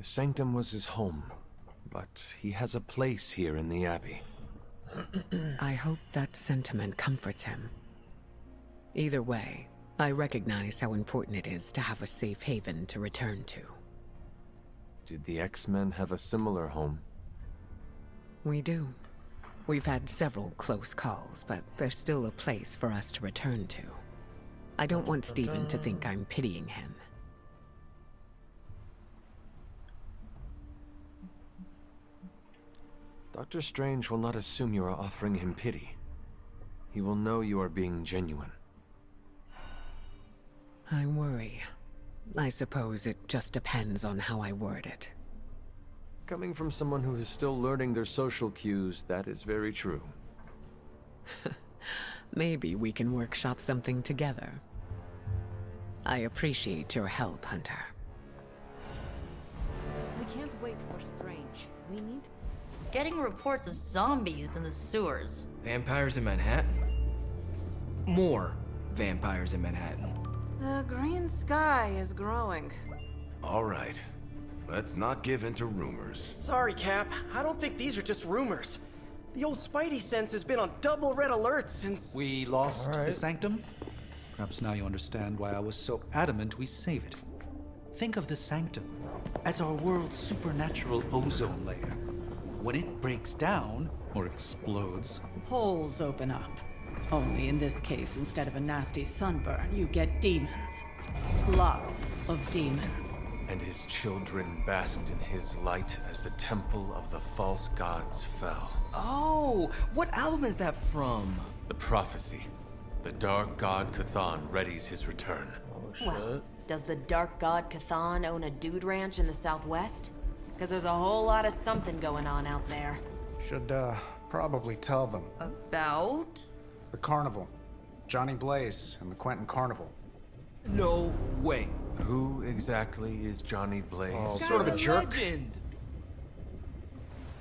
The Sanctum was his home, but he has a place here in the Abbey. I hope that sentiment comforts him. Either way, I recognize how important it is to have a safe haven to return to. Did the X-Men have a similar home? We do. We've had several close calls, but there's still a place for us to return to. I don't want Stephen to think I'm pitying him. Doctor Strange will not assume you are offering him pity. He will know you are being genuine. I worry. I suppose it just depends on how I word it. Coming from someone who is still learning their social cues, that is very true. Maybe we can workshop something together. I appreciate your help, Hunter. We can't wait for Strange. We need... Getting reports of zombies in the sewers. Vampires in Manhattan? More vampires in Manhattan. The green sky is growing. All right. Let's not give in to rumors. Sorry, Cap. I don't think these are just rumors. The old Spidey sense has been on double red alert since... We lost the Sanctum? Perhaps now you understand why I was so adamant we save it. Think of the Sanctum as our world's supernatural ozone layer. When it breaks down, or explodes... Holes open up. Only in this case, instead of a nasty sunburn, you get demons. Lots of demons. And his children basked in his light as the temple of the false gods fell. Oh, what album is that from? The prophecy. The dark god Cthon readies his return. Well, does the dark god Cthon own a dude ranch in the Southwest? Because there's a whole lot of something going on out there. Should, probably tell them. About? The carnival. Johnny Blaze and the Quentin Carnival. No way. Who exactly is Johnny Blaze? Oh, sort of a jerk. Legend.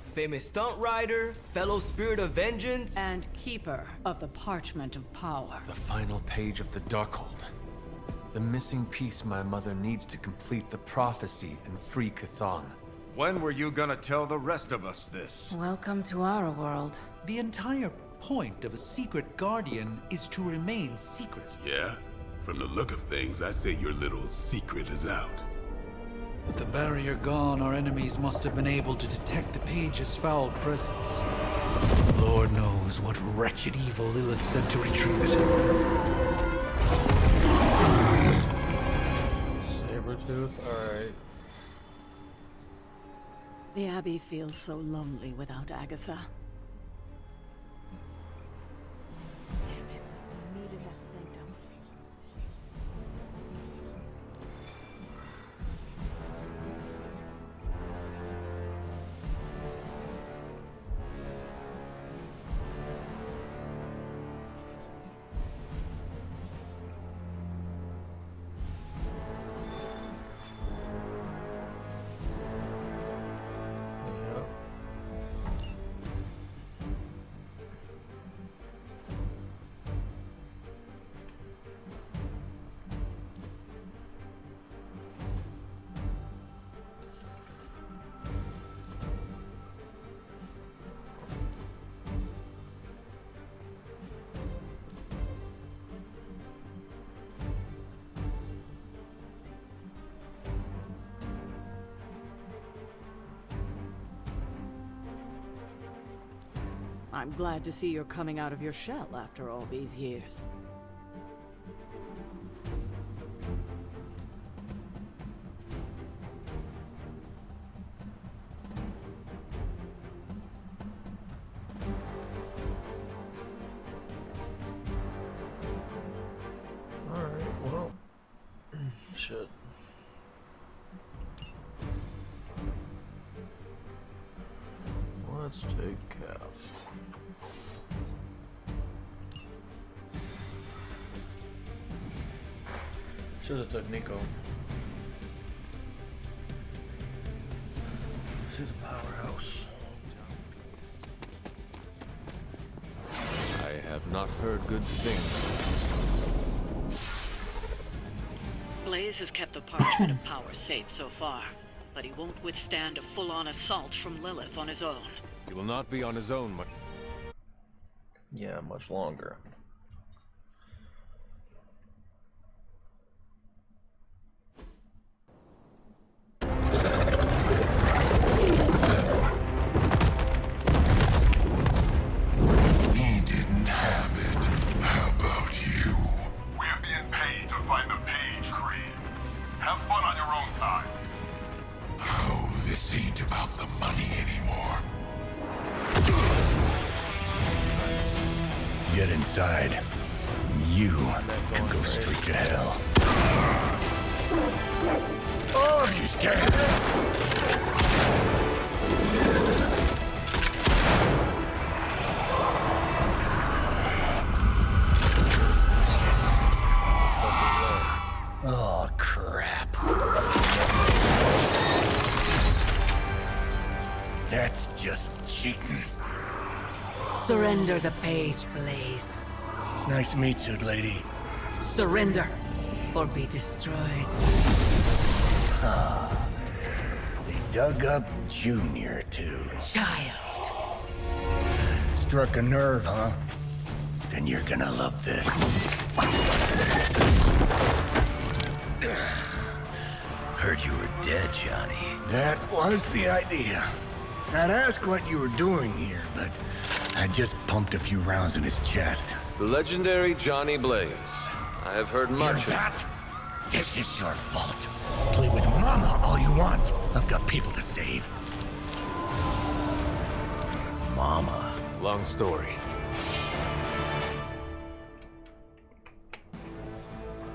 Famous stunt rider, fellow spirit of vengeance. And keeper of the Parchment of Power. The final page of the Darkhold. The missing piece my mother needs to complete the prophecy and free Cthon. When were you gonna tell the rest of us this? Welcome to our world. The entire point of a secret guardian is to remain secret. Yeah? From the look of things, I'd say your little secret is out. With the barrier gone, our enemies must have been able to detect the page's foul presence. Lord knows what wretched evil Lilith sent to retrieve it. Sabretooth, alright. The Abbey feels so lonely without Agatha. Damn it, we needed that sanctum. Yep. I'm glad to see you're coming out of your shell after all these years. Alright, well. Shit. Let's take Cap. Should have took Nico. She's a powerhouse. I have not heard good things. Blaze has kept the Parchment of Power safe so far. but he won't withstand a full-on assault from Lilith on his own. He will not be on his own much. Yeah, much longer. He didn't have it. How about you? We're being paid to find the Page Creed. Have fun on your own time. Oh, this ain't about the money anymore. Get inside. You can go straight to hell. Oh, she's scared. Oh, crap. That's just cheating. Surrender the Page, Blaze. Nice meat suit, lady. Surrender, or be destroyed. They dug up Junior, too. Child. Struck a nerve, huh? Then you're gonna love this. Heard you were dead, Johnny. That was the idea. I'd ask what you were doing here, but I just pumped a few rounds in his chest. The legendary Johnny Blaze. I have heard much Hear that? This is your fault. Play with Mama all you want. I've got people to save. Mama. Long story.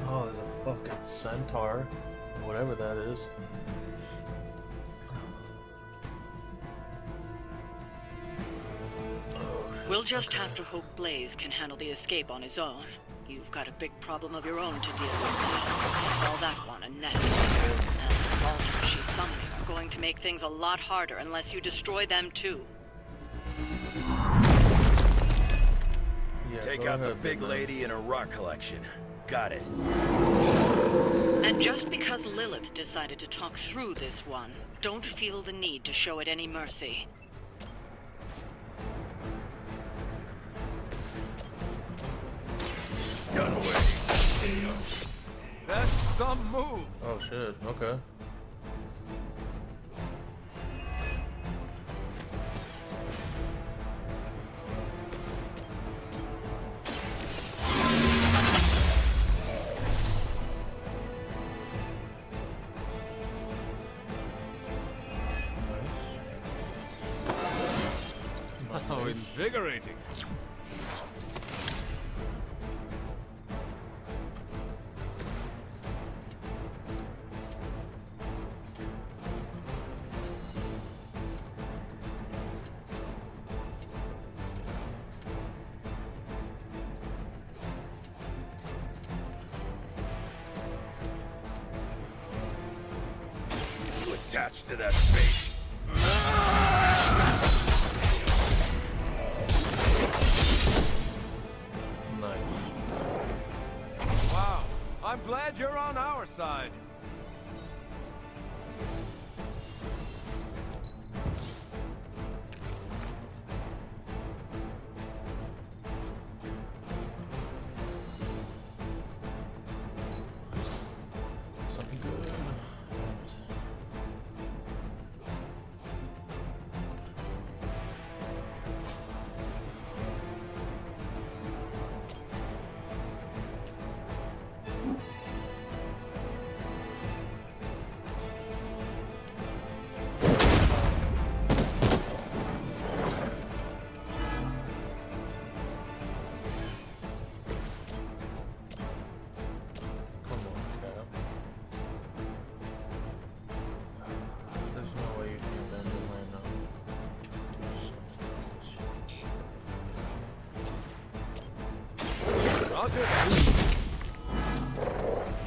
Oh, there's a fucking centaur. Whatever that is. We'll just have to hope Blaze can handle the escape on his own. You've got a big problem of your own to deal with. Call that one a nest. And the monsters she's summoning are going to make things a lot harder unless you destroy them too. Yeah, Take out the big lady and her rock collection. Got it. And just because Lilith decided to talk through this one, don't feel the need to show it any mercy. Done with. That's some move. Oh shit, okay. Oh, invigorating. You attached to that face. Wow. I'm glad you're on our side. Something good. Come on, Cap. There's no way you can bend it right now. Roger.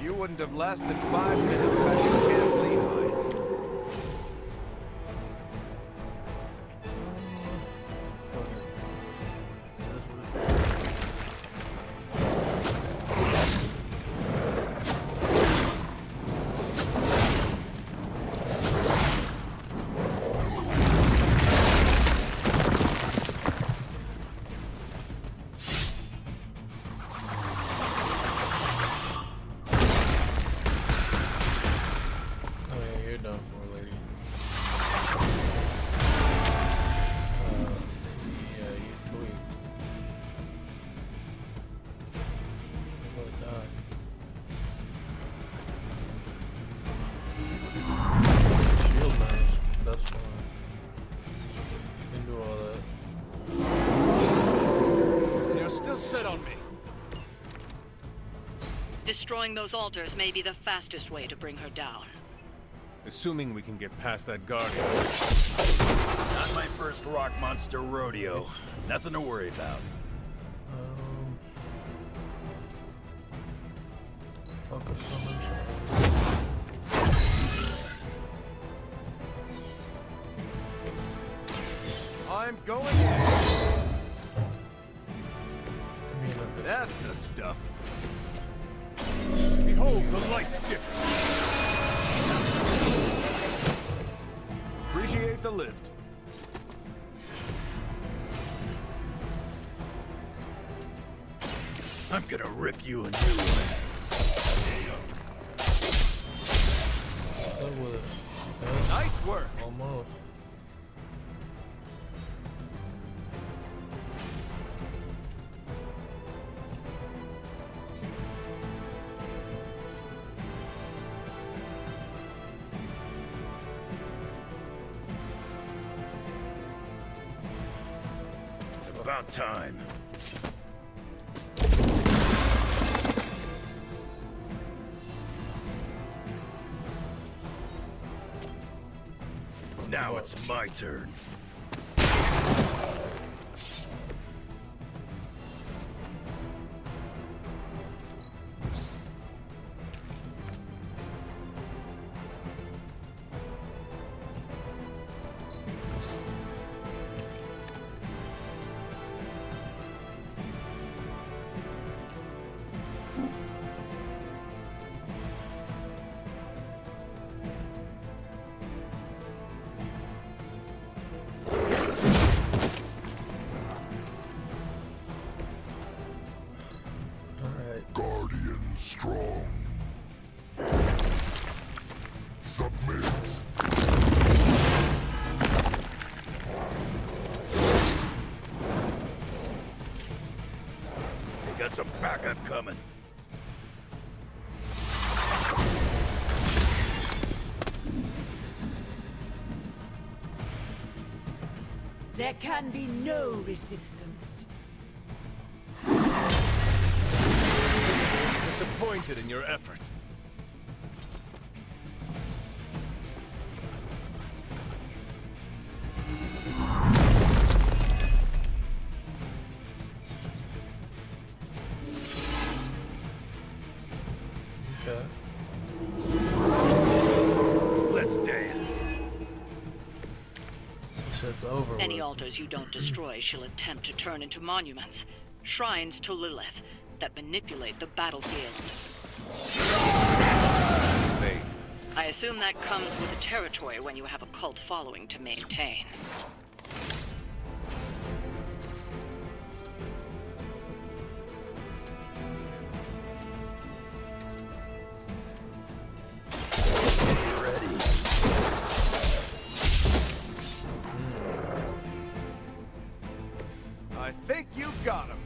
You wouldn't have lasted 5 minutes had you can't leave. you're done for, lady. Yeah, you tweaked. You're gonna die. Shield knives, that's fine. You can do all that. You're still set on me. Destroying those altars may be the fastest way to bring her down. Assuming we can get past that guardian. Not my first rock monster rodeo. Nothing to worry about. Fuck a summon. I'm going in. That's the stuff. Behold the light's gift. Appreciate the lift. I'm gonna rip you a new one. That was Nice work. almost. It's about time. Now it's my turn. Guardian strong. Submit. They got some backup coming. There can be no resistance. Disappointed in your efforts. Okay. Let's dance. Shit's over. Any with. altars you don't destroy she'll attempt to turn into monuments, shrines to Lilith, that manipulate the battlefield. I assume that comes with the territory when you have a cult following to maintain. Ready. I think you got him.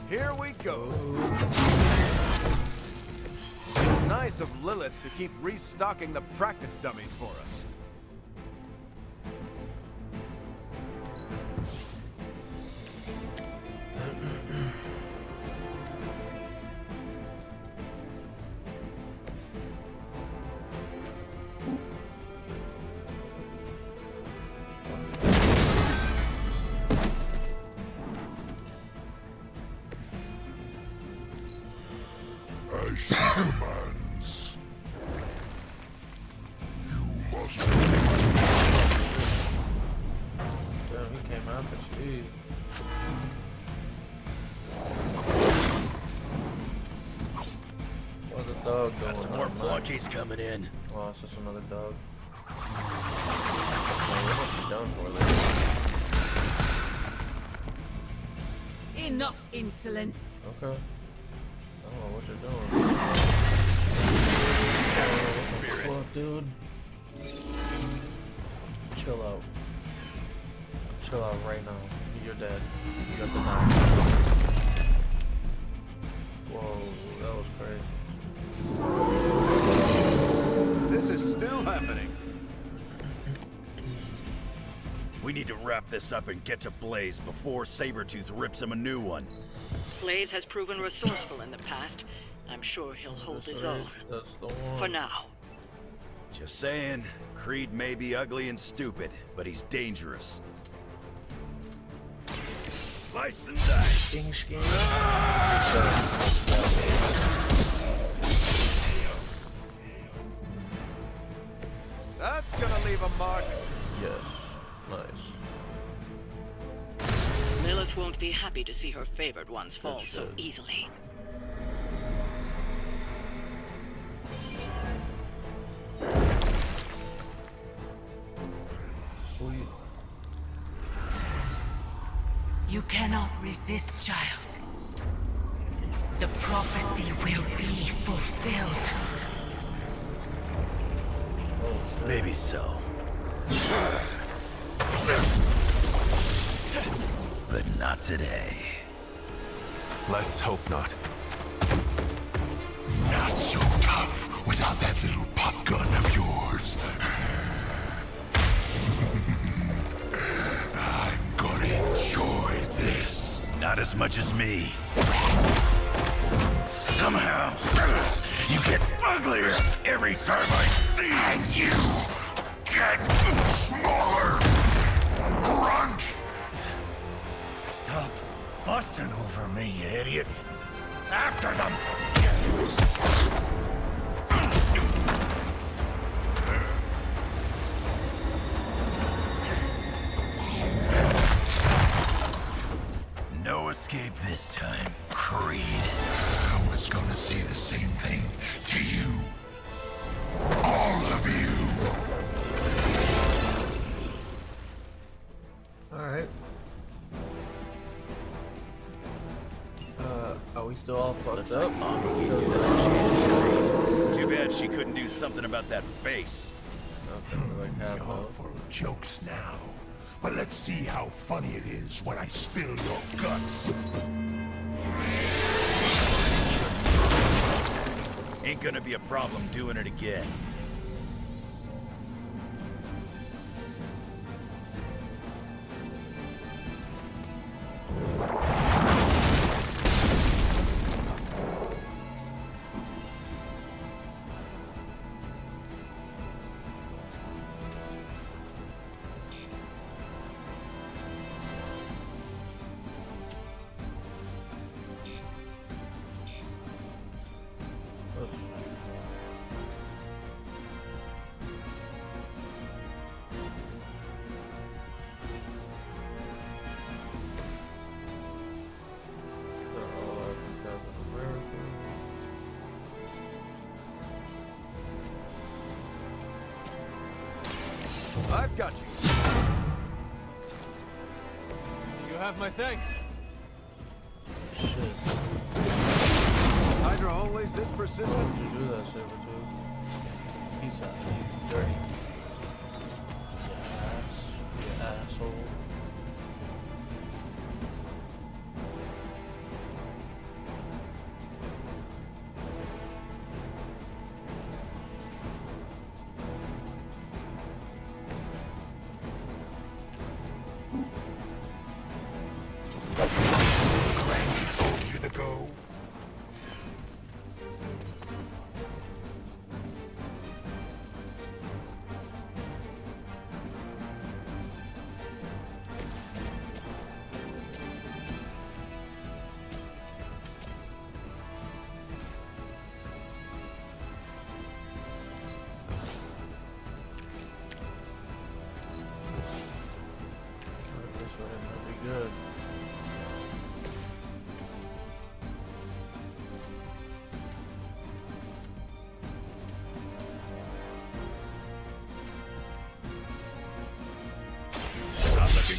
Here we go. It's nice of Lilith to keep restocking the practice dummies for us. As she commands. You must going Got some on, more man. flunkies coming in. Oh, it's just another dog. Man, what must be done for later? Enough insolence. Okay. I don't know what you're doing. Oh, dude. Chill out. Chill out right now. You're dead. You got the knife. Whoa, that was crazy. This is still happening. We need to wrap this up and get to Blaze before Sabretooth rips him a new one. Blaze has proven resourceful in the past. I'm sure he'll hold his own. That's the one. For now. Just saying, Creed may be ugly and stupid, but he's dangerous. Slice and dice. King scheme. That's gonna leave a mark. Yes. Nice. Lilith won't be happy to see her favored ones fall so easily. You cannot resist, child. The prophecy will be fulfilled. Maybe so. But not today. Let's hope not. Not so tough without that little pop gun of yours. I'm gonna enjoy this. Not as much as me. Somehow, you get uglier every time I see you. And you get smaller. Grunt. Stop fussing over me, you idiots. After them. No escape this time, Creed. I was gonna say the same thing to you. All of you. Alright. Are we still all fucked up? Too bad she couldn't do something about that face. You're full of jokes now. But let's see how funny it is when I spill your guts. Ain't gonna be a problem doing it again. I've got you. You have my thanks. Shit. Hydra always this persistent? You do that, Sabretooth. Peace out, you dirty. You asshole. Go.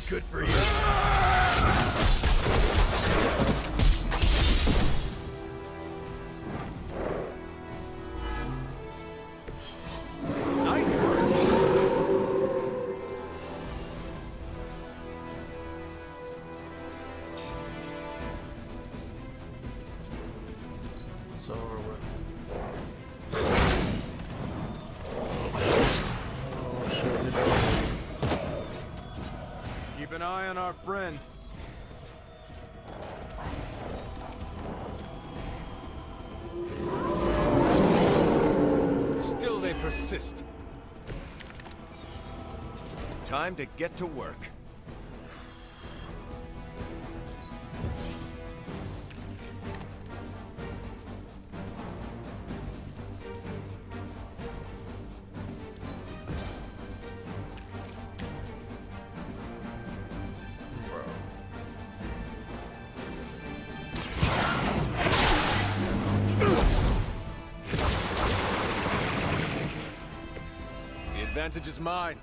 Good for you. It's over with. Oh shit. Keep an eye on our friend. Still they persist. Time to get to work. The advantage is mine.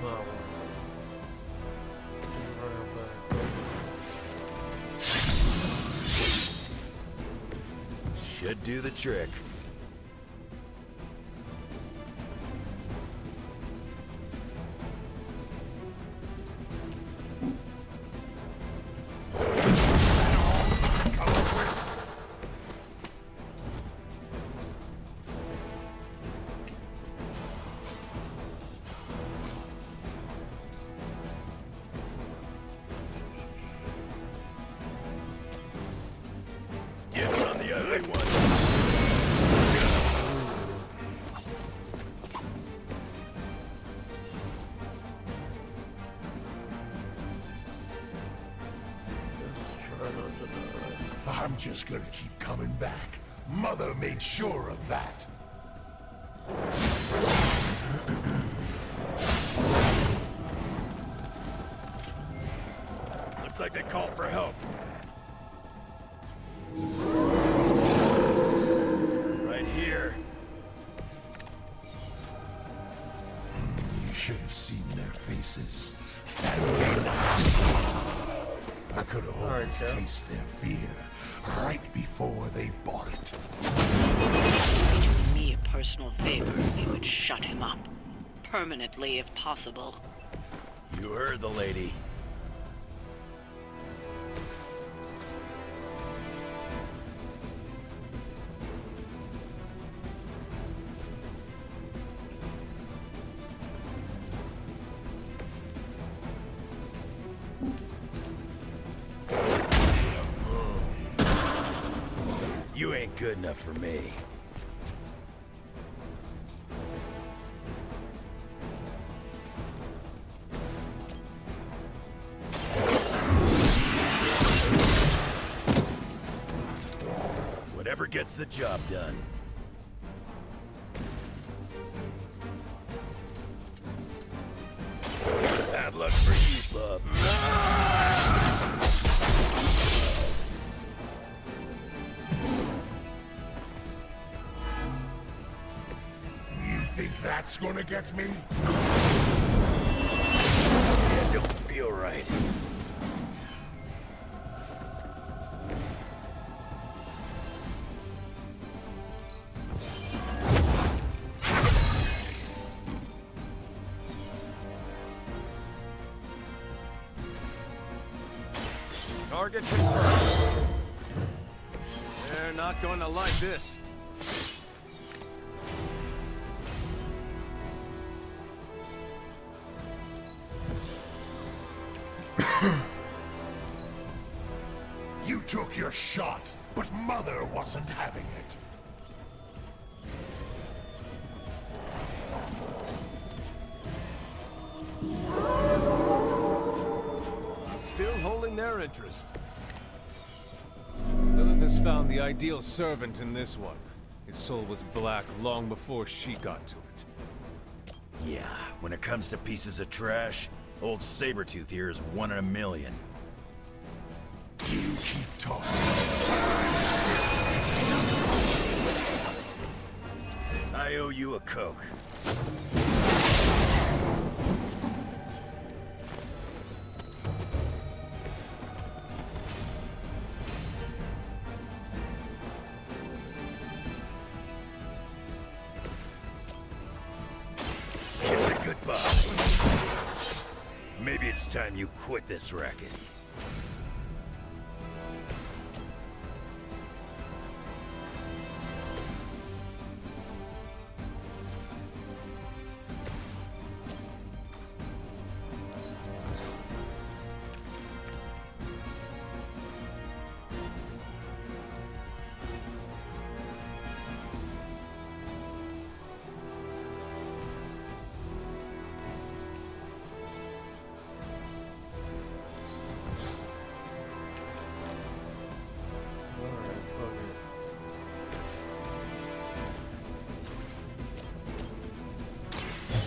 No. Should do the trick. Dibs on the ugly one. I'm just gonna keep coming back. Mother made sure of that. Looks like they called for help. Right here. You should have seen their faces. Family night. I could have always tasted their fear right before they bought it. Do me a personal favor if you would shut him up. Permanently, if possible. You heard the lady. You ain't good enough for me. Whatever gets the job done. Bad luck for you, bub. You think that's gonna get me? It don't feel right. Target confirmed. They're not going to like this. You took your shot, but Mother wasn't having it. our interest. Lilith has found the ideal servant in this one. His soul was black long before she got to it. Yeah, when it comes to pieces of trash, old Sabretooth here is 1 in a million. You keep talking. I owe you a Coke. Kiss it goodbye. Maybe it's time you quit this racket.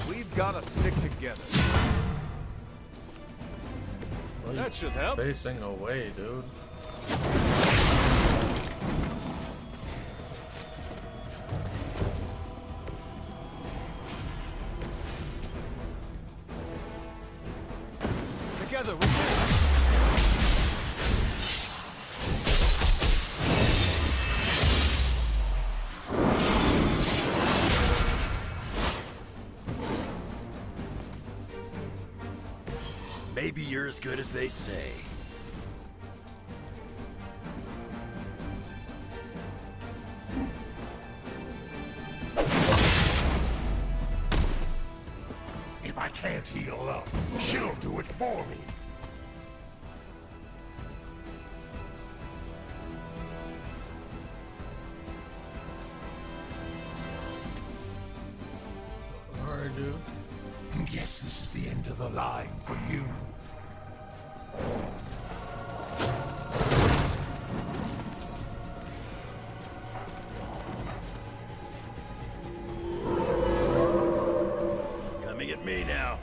We've gotta stick together. Well, That should help. Facing away, dude. Together, we can. Maybe you're as good as they say. If I can't heal up, she'll do it for me. Alright, dude. Guess this is the end of the line for you. Coming at me now.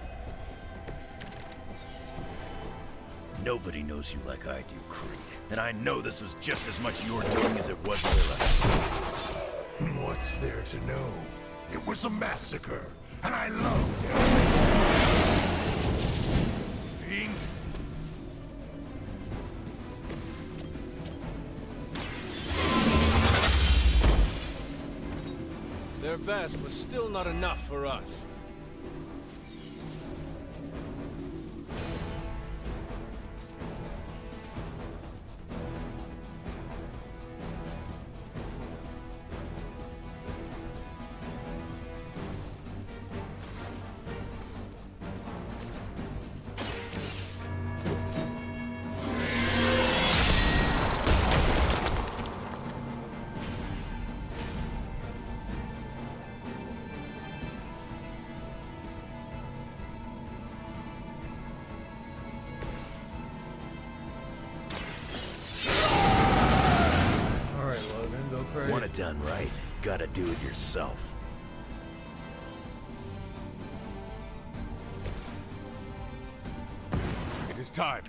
Nobody knows you like I do, Creed. And I know this was just as much your doing as it was Lilith. What's there to know? It was a massacre, and I loved it. Fiend! Their best was still not enough for us. Want it done right, gotta do it yourself. It is time.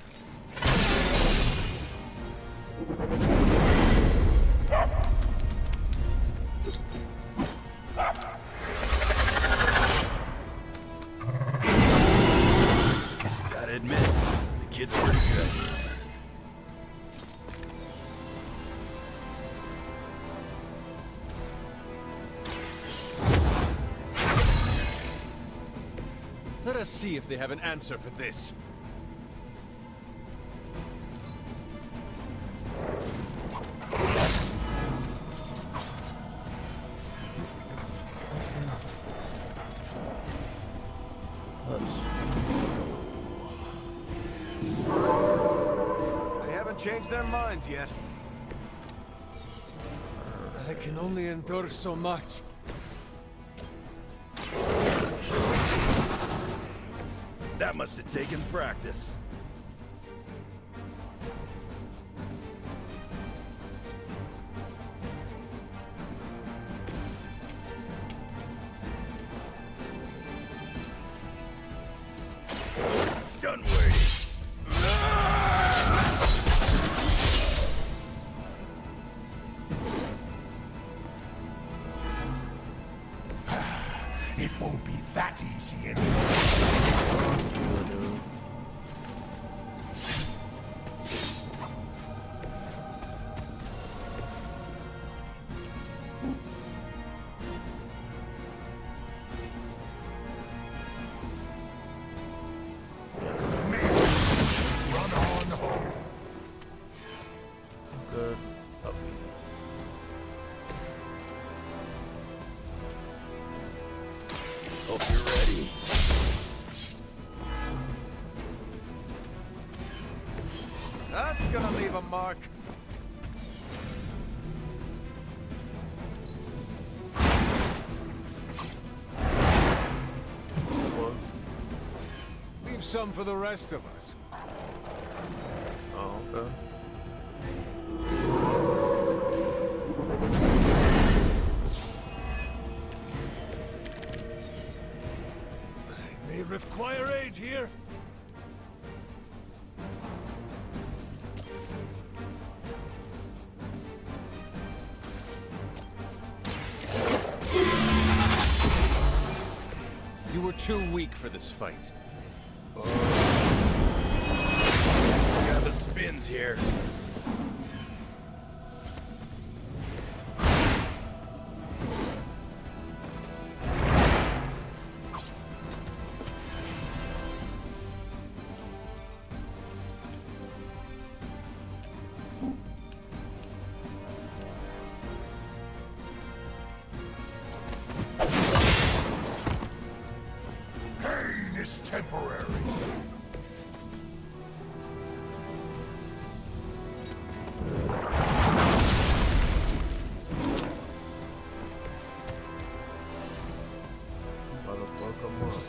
Gotta admit, the kid's pretty good. Let us see if they have an answer for this. They haven't changed their minds yet. I can only endure so much. That must have taken practice. It won't be that easy anymore. Run on home. Good. Hope you're ready. That's gonna leave a mark. Leave some for the rest of us. Oh, okay. May require aid here. You were too weak for this fight. Got the spins here. Pain is temporary. Motherfucker, mother.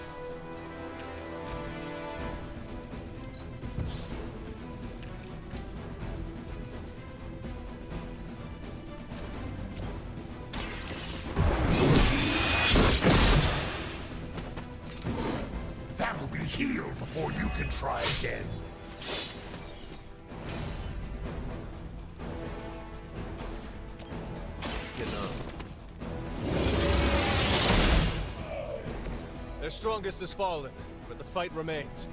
That'll be healed before you can try again. Their strongest has fallen, but the fight remains.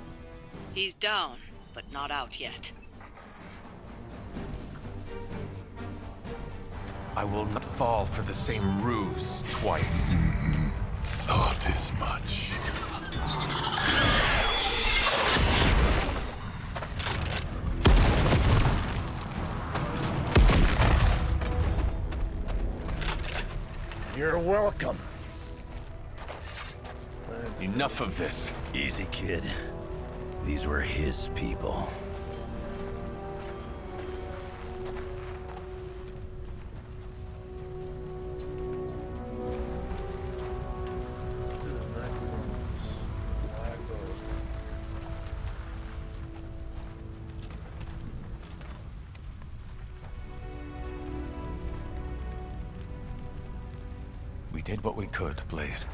He's down, but not out yet. I will not fall for the same ruse twice. Thought as much. You're welcome. Enough of this. Easy, kid. These were his people. We did what we could, Blaze.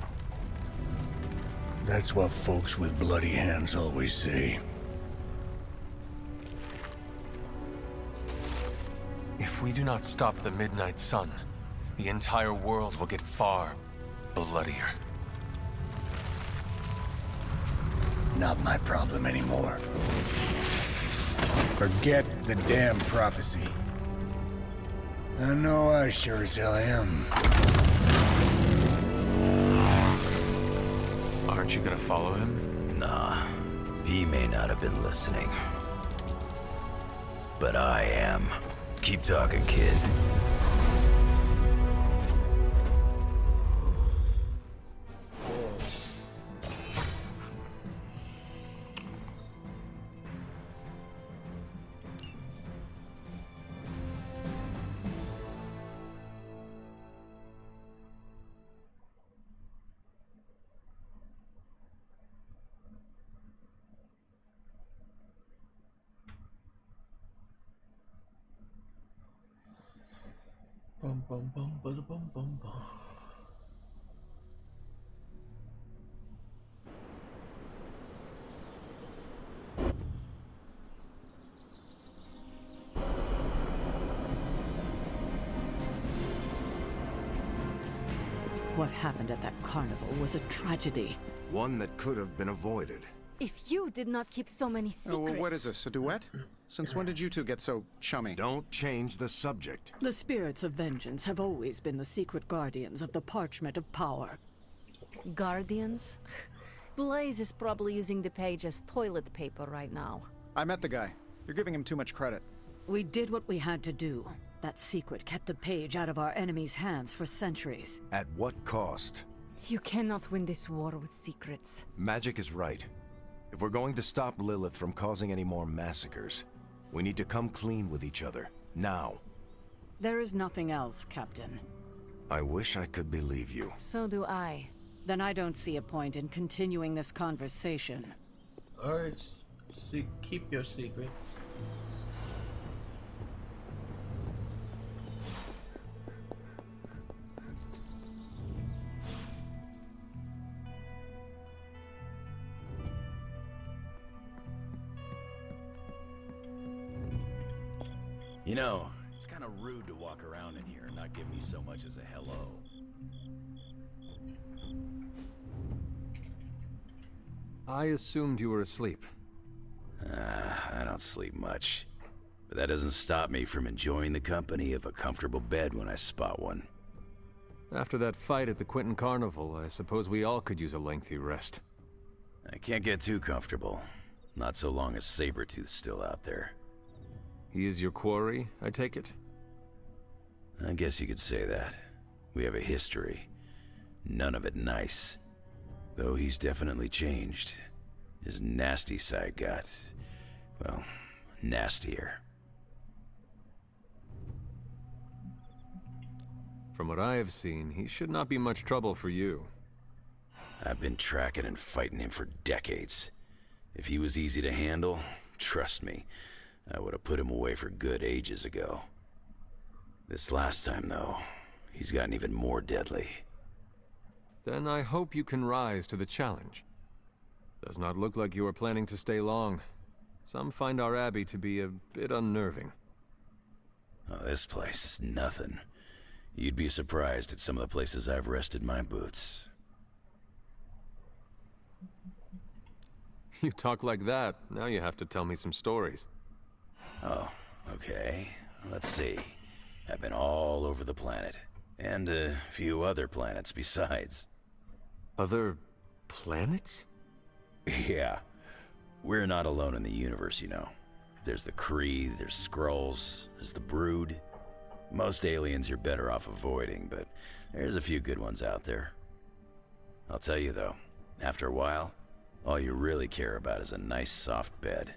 That's what folks with bloody hands always say. If we do not stop the Midnight Sun, the entire world will get far bloodier. Not my problem anymore. Forget the damn prophecy. I know I sure as hell am. Aren't you gonna follow him? Nah, he may not have been listening. But I am. Keep talking, kid. Bum bum bum bada bum bum bum. What happened at that carnival was a tragedy. One that could have been avoided. If you did not keep so many secrets... Oh, well, what is this, a duet? Since when did you two get so chummy? Don't change the subject. The spirits of vengeance have always been the secret guardians of the Parchment of Power. Guardians? Blaze is probably using the page as toilet paper right now. I met the guy. You're giving him too much credit. We did what we had to do. That secret kept the page out of our enemies' hands for centuries. At what cost? You cannot win this war with secrets. Magic is right. If we're going to stop Lilith from causing any more massacres, we need to come clean with each other. Now. There is nothing else, Captain. I wish I could believe you. So do I. Then I don't see a point in continuing this conversation. Alright, so keep your secrets. You know, it's kind of rude to walk around in here and not give me so much as a hello. I assumed you were asleep. I don't sleep much. But that doesn't stop me from enjoying the company of a comfortable bed when I spot one. After that fight at the Quentin Carnival, I suppose we all could use a lengthy rest. I can't get too comfortable. Not so long as Sabretooth's still out there. He is your quarry, I take it? I guess you could say that. We have a history. None of it nice. Though he's definitely changed. His nasty side got, well, nastier. From what I have seen, he should not be much trouble for you. I've been tracking and fighting him for decades. If he was easy to handle, trust me, I would have put him away for good ages ago. This last time, though, he's gotten even more deadly. Then I hope you can rise to the challenge. Does not look like you are planning to stay long. Some find our abbey to be a bit unnerving. Oh, this place is nothing. You'd be surprised at some of the places I've rested my boots. You talk like that, now you have to tell me some stories. Oh, okay. Let's see. I've been all over the planet. And a few other planets besides. Other planets? Yeah. We're not alone in the universe, you know. There's the Kree, there's Skrulls, there's the Brood. Most aliens you're better off avoiding, but there's a few good ones out there. I'll tell you though, after a while, all you really care about is a nice soft bed.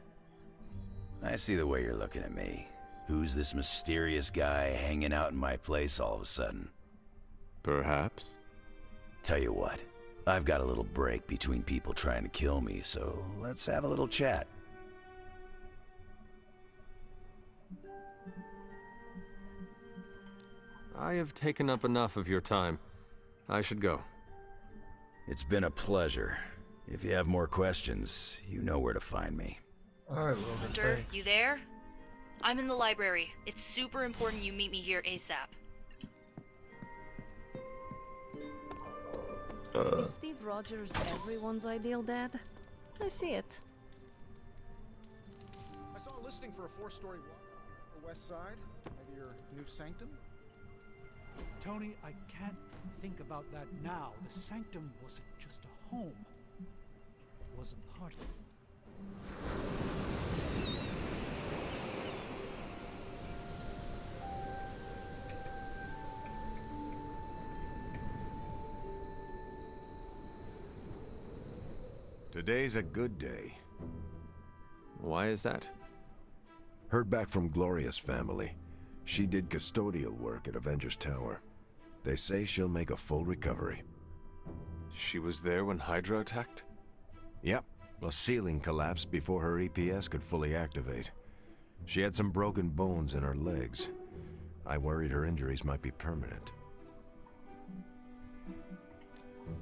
I see the way you're looking at me. Who's this mysterious guy hanging out in my place all of a sudden? Perhaps. Tell you what, I've got a little break between people trying to kill me, so let's have a little chat. I have taken up enough of your time. I should go. It's been a pleasure. If you have more questions, you know where to find me. Alright, Logan, Hunter, thanks. you there? I'm in the library. It's super important you meet me here ASAP. Is Steve Rogers everyone's ideal dad? I see it. I saw a listing for a 4-story block on the west side. Maybe your new sanctum? Tony, I can't think about that now. The sanctum wasn't just a home. It was a party. Today's a good day. Why is that? Heard back from Gloria's family. She did custodial work at Avengers Tower. They say she'll make a full recovery. She was there when Hydra attacked? Yep. A ceiling collapsed before her EPS could fully activate. She had some broken bones in her legs. I worried her injuries might be permanent.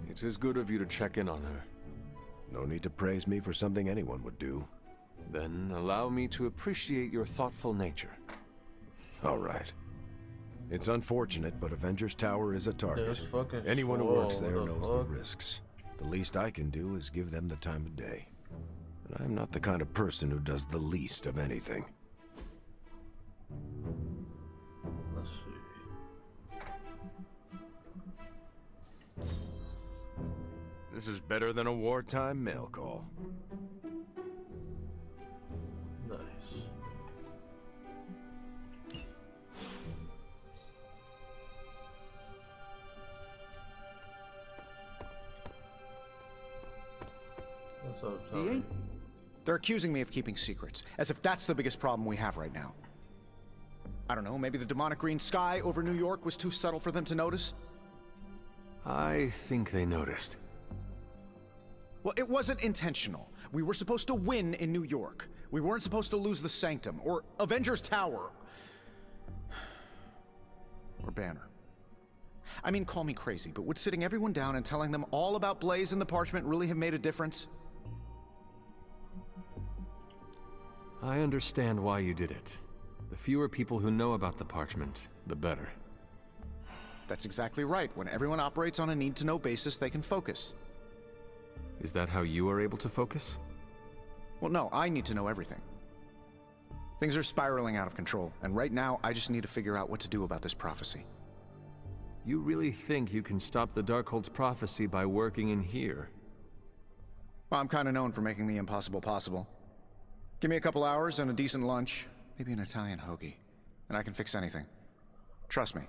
It is good of you to check in on her. No need to praise me for something anyone would do. Then allow me to appreciate your thoughtful nature. All right. It's unfortunate, but Avengers Tower is a target. There's fucking Anyone who works Swole, there what the knows fuck? the risks. The least I can do is give them the time of day. But I'm not the kind of person who does the least of anything. Let's see. This is better than a wartime mail call. Nice. What's up, He Tony? ain't. They're accusing me of keeping secrets, as if that's the biggest problem we have right now. I don't know, maybe the demonic green sky over New York was too subtle for them to notice? I think they noticed. Well, it wasn't intentional. We were supposed to win in New York. We weren't supposed to lose the Sanctum, or Avengers Tower. Or Banner. I mean, call me crazy, but would sitting everyone down and telling them all about Blaze and the Parchment really have made a difference? I understand why you did it. The fewer people who know about the parchment, the better. That's exactly right. When everyone operates on a need-to-know basis, they can focus. Is that how you are able to focus? Well, no, I need to know everything. Things are spiraling out of control, and right now, I just need to figure out what to do about this prophecy. You really think you can stop the Darkhold's prophecy by working in here? Well, I'm kind of known for making the impossible possible. Give me a couple hours and a decent lunch, maybe an Italian hoagie, and I can fix anything. Trust me.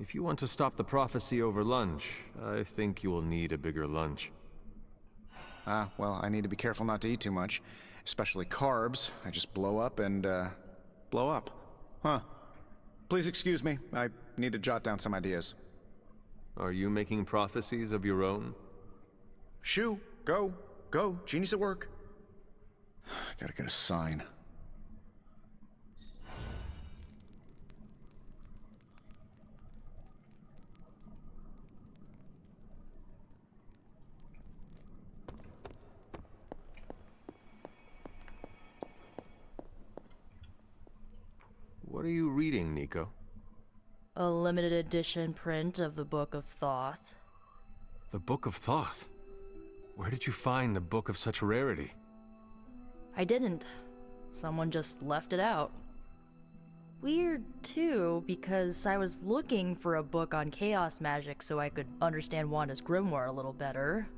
If you want to stop the prophecy over lunch, I think you will need a bigger lunch. Well, I need to be careful not to eat too much, especially carbs. I just blow up and, blow up. Huh. Please excuse me. I need to jot down some ideas. Are you making prophecies of your own? Shoo, go, genius at work. Gotta get a sign. What are you reading, Nico? A limited edition print of the Book of Thoth. The Book of Thoth? Where did you find a book of such rarity? I didn't. Someone just left it out. Weird, too, because I was looking for a book on chaos magic so I could understand Wanda's grimoire a little better.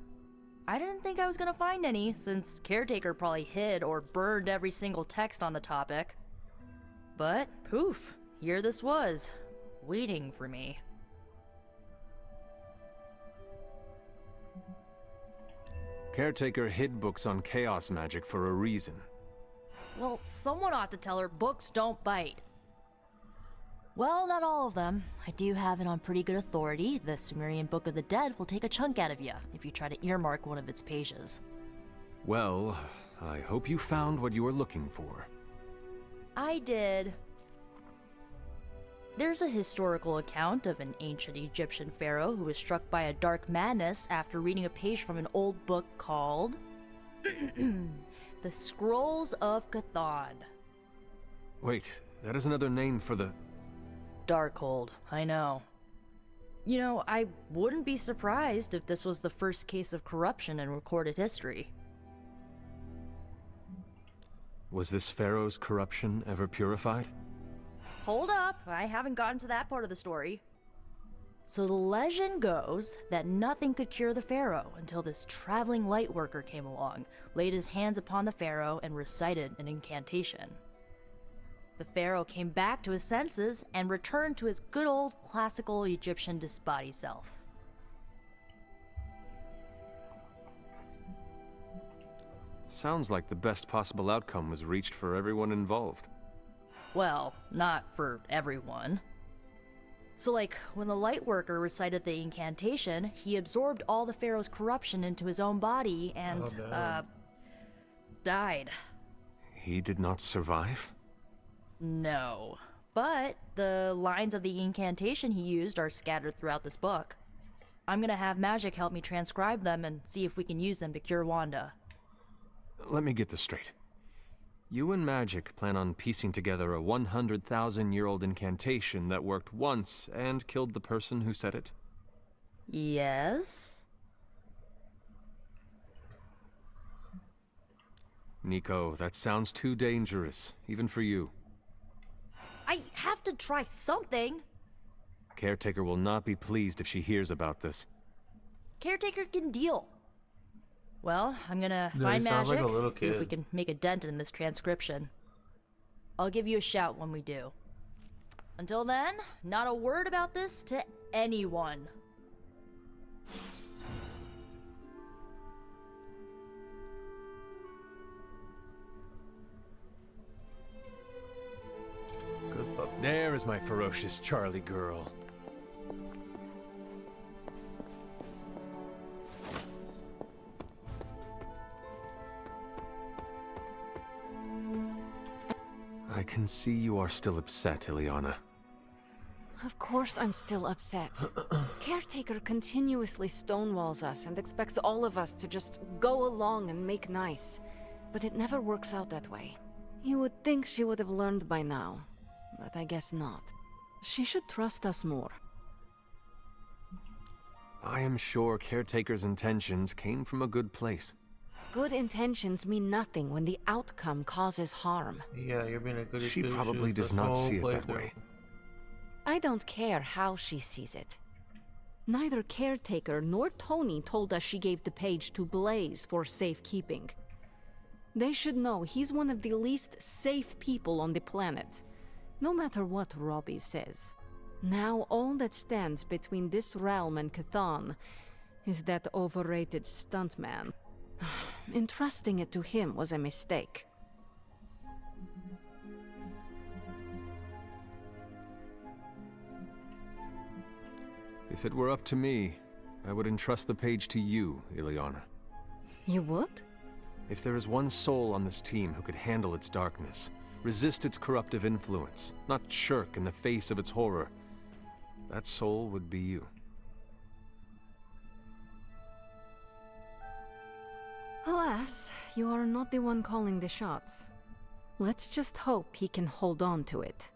I didn't think I was gonna find any, since Caretaker probably hid or burned every single text on the topic. But, poof, here this was, waiting for me. Caretaker hid books on chaos magic for a reason. Well, someone ought to tell her books don't bite. Well, not all of them. I do have it on pretty good authority. The Sumerian Book of the Dead will take a chunk out of you if you try to earmark one of its pages. Well, I hope you found what you were looking for. I did. There's a historical account of an ancient Egyptian pharaoh who was struck by a dark madness after reading a page from an old book called The Scrolls of Chthon. Wait, that is another name for the... Darkhold, I know. You know, I wouldn't be surprised if this was the first case of corruption in recorded history. Was this pharaoh's corruption ever purified? Hold up, I haven't gotten to that part of the story. So the legend goes that nothing could cure the pharaoh until this traveling lightworker came along, laid his hands upon the pharaoh, and recited an incantation. The pharaoh came back to his senses and returned to his good old classical Egyptian disbody self. Sounds like the best possible outcome was reached for everyone involved. Well, not for everyone. So like, when the Lightworker recited the incantation, he absorbed all the pharaoh's corruption into his own body and, died. He did not survive? No. But the lines of the incantation he used are scattered throughout this book. I'm gonna have Magic help me transcribe them and see if we can use them to cure Wanda. Let me get this straight. You and Magic plan on piecing together a 100,000-year-old incantation that worked once and killed the person who said it? Yes? Nico, that sounds too dangerous, even for you. I have to try something. Caretaker will not be pleased if she hears about this. Caretaker can deal. Well, I'm gonna Dude, find he sounds Magic, like a little see if we kid. can make a dent in this transcription. I'll give you a shout when we do. Until then, not a word about this to anyone. Good puppy. There is my ferocious Charlie girl. I can see you are still upset, Ileana. Of course I'm still upset. Caretaker continuously stonewalls us and expects all of us to just go along and make nice. But it never works out that way. You would think she would have learned by now, but I guess not. She should trust us more. I am sure Caretaker's intentions came from a good place. Good intentions mean nothing when the outcome causes harm. Yeah, you're being a good. She probably does not see it that way. I don't care how she sees it. Neither Caretaker nor Tony told us she gave the page to Blaze for safekeeping. They should know he's one of the least safe people on the planet, no matter what Robbie says. Now all that stands between this realm and Cathan is that overrated stuntman. Entrusting it to him was a mistake. If it were up to me, I would entrust the page to you, Ileana. You would? If there is one soul on this team who could handle its darkness, resist its corruptive influence, not shirk in the face of its horror, that soul would be you. Alas, you are not the one calling the shots. Let's just hope he can hold on to it.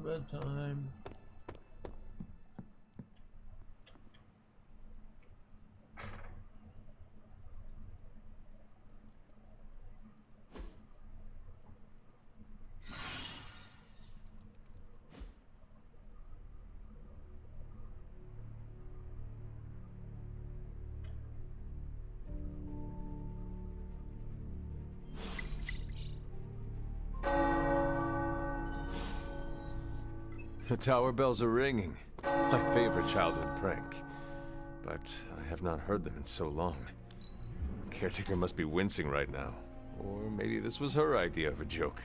Bedtime. The tower bells are ringing. My favorite childhood prank. But I have not heard them in so long. Caretaker must be wincing right now. Or maybe this was her idea of a joke.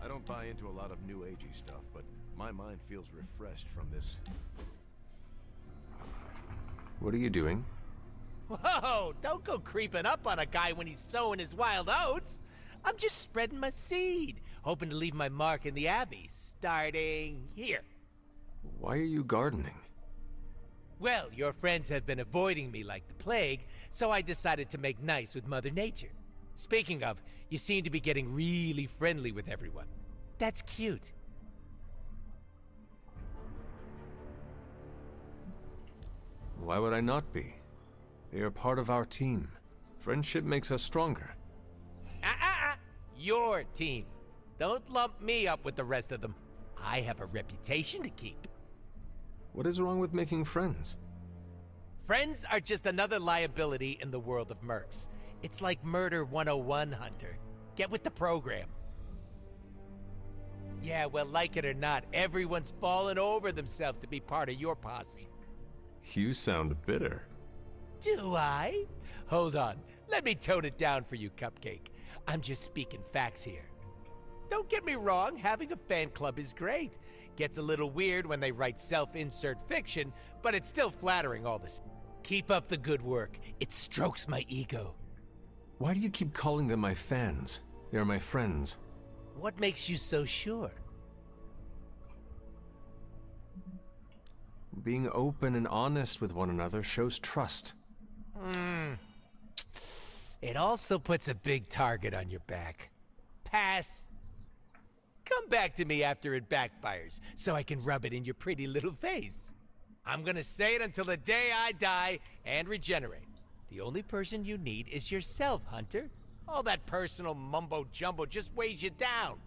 I don't buy into a lot of new agey stuff, but my mind feels refreshed from this. What are you doing? Whoa! Don't go creeping up on a guy when he's sowing his wild oats! I'm just spreading my seed, hoping to leave my mark in the Abbey, starting here. Why are you gardening? Well, your friends have been avoiding me like the plague, so I decided to make nice with Mother Nature. Speaking of, you seem to be getting really friendly with everyone. That's cute. Why would I not be? They are part of our team. Friendship makes us stronger. Your team. Don't lump me up with the rest of them. I have a reputation to keep. What is wrong with making friends? Friends are just another liability in the world of mercs. It's like Murder 101, Hunter. Get with the program. Yeah, well, like it or not, everyone's fallen over themselves to be part of your posse. You sound bitter. Do I? Hold on. Let me tone it down for you, Cupcake. I'm just speaking facts here. Don't get me wrong, having a fan club is great. Gets a little weird when they write self-insert fiction, but it's still flattering all this. Keep up the good work. It strokes my ego. Why do you keep calling them my fans? They are my friends. What makes you so sure? Being open and honest with one another shows trust. It also puts a big target on your back. Pass. Come back to me after it backfires, so I can rub it in your pretty little face. I'm gonna say it until the day I die and regenerate. The only person you need is yourself, Hunter. All that personal mumbo-jumbo just weighs you down.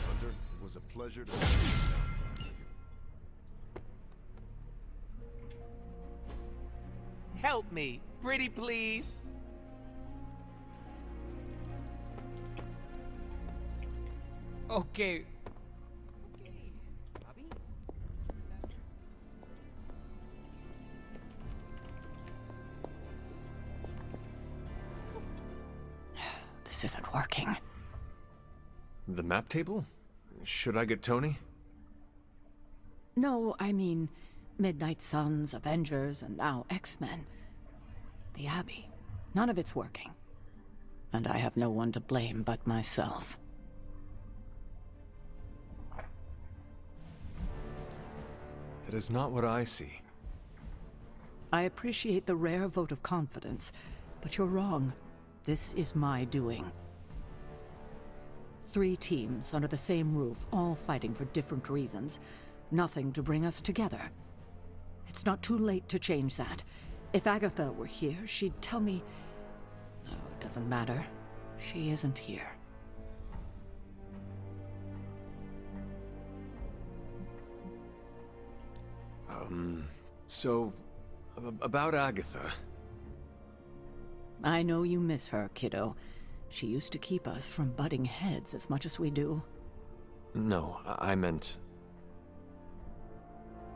Hunter, it was a pleasure to... Help me, pretty please. Okay. This isn't working. The map table? Should I get Tony? No, I mean Midnight Suns, Avengers, and now X-Men. The Abbey. None of it's working. And I have no one to blame but myself. That is not what I see. I appreciate the rare vote of confidence, but you're wrong. This is my doing. 3 teams under the same roof, all fighting for different reasons. Nothing to bring us together. It's not too late to change that. If Agatha were here, she'd tell me... Oh, it doesn't matter. She isn't here. So... about Agatha. I know you miss her, kiddo. She used to keep us from butting heads as much as we do. No, I meant...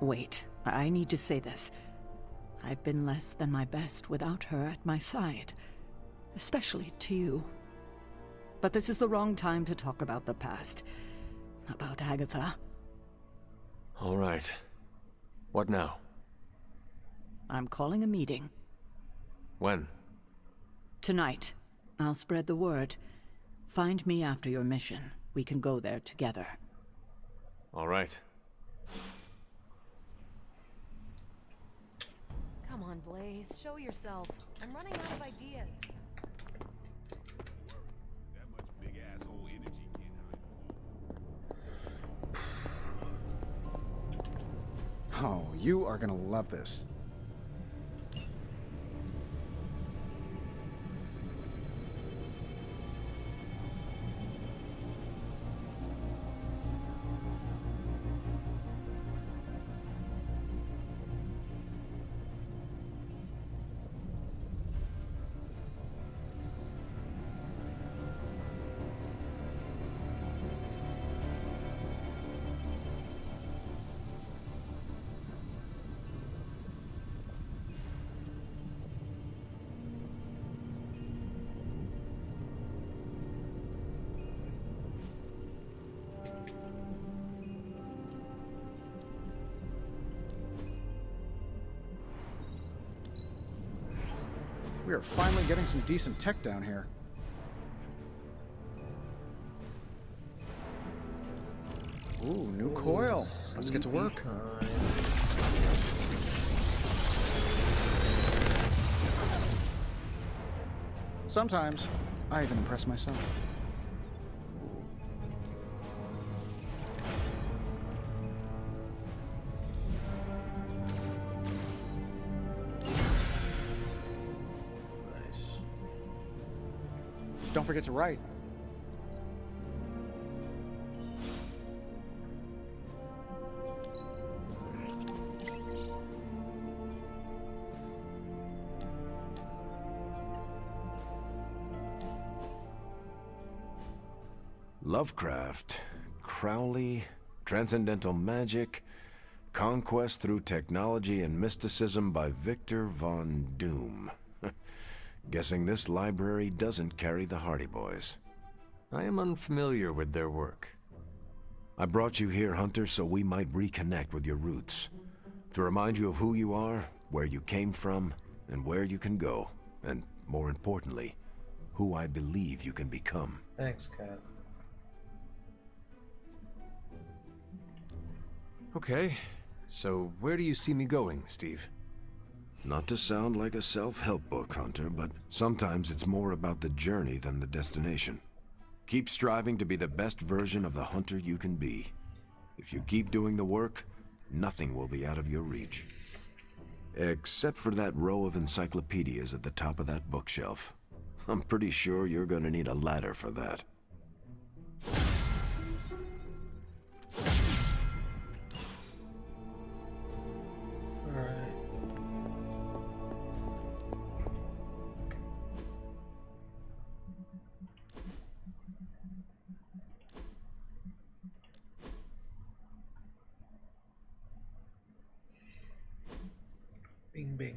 Wait, I need to say this. I've been less than my best without her at my side. Especially to you. But this is the wrong time to talk about the past. About Agatha. All right. What now? I'm calling a meeting. When? Tonight. I'll spread the word. Find me after your mission. We can go there together. All right. Come on, Blaze. Show yourself. I'm running out of ideas. That much big asshole energy can't hide. Oh, you are gonna love this. We are finally getting some decent tech down here. Ooh, new coil. Let's get to work. Sometimes, I even impress myself. Don't forget to write. Lovecraft, Crowley, transcendental magic, conquest through technology and mysticism by Victor Von Doom. Guessing this library doesn't carry the Hardy Boys. I am unfamiliar with their work. I brought you here, Hunter, so we might reconnect with your roots. To remind you of who you are, where you came from, and where you can go. And, more importantly, who I believe you can become. Thanks, Cat. Okay, so where do you see me going, Steve? Not to sound like a self-help book, Hunter, but sometimes it's more about the journey than the destination. Keep striving to be the best version of the Hunter you can be. If you keep doing the work, nothing will be out of your reach. Except for that row of encyclopedias at the top of that bookshelf. I'm pretty sure you're gonna need a ladder for that. Alright. Bing bing.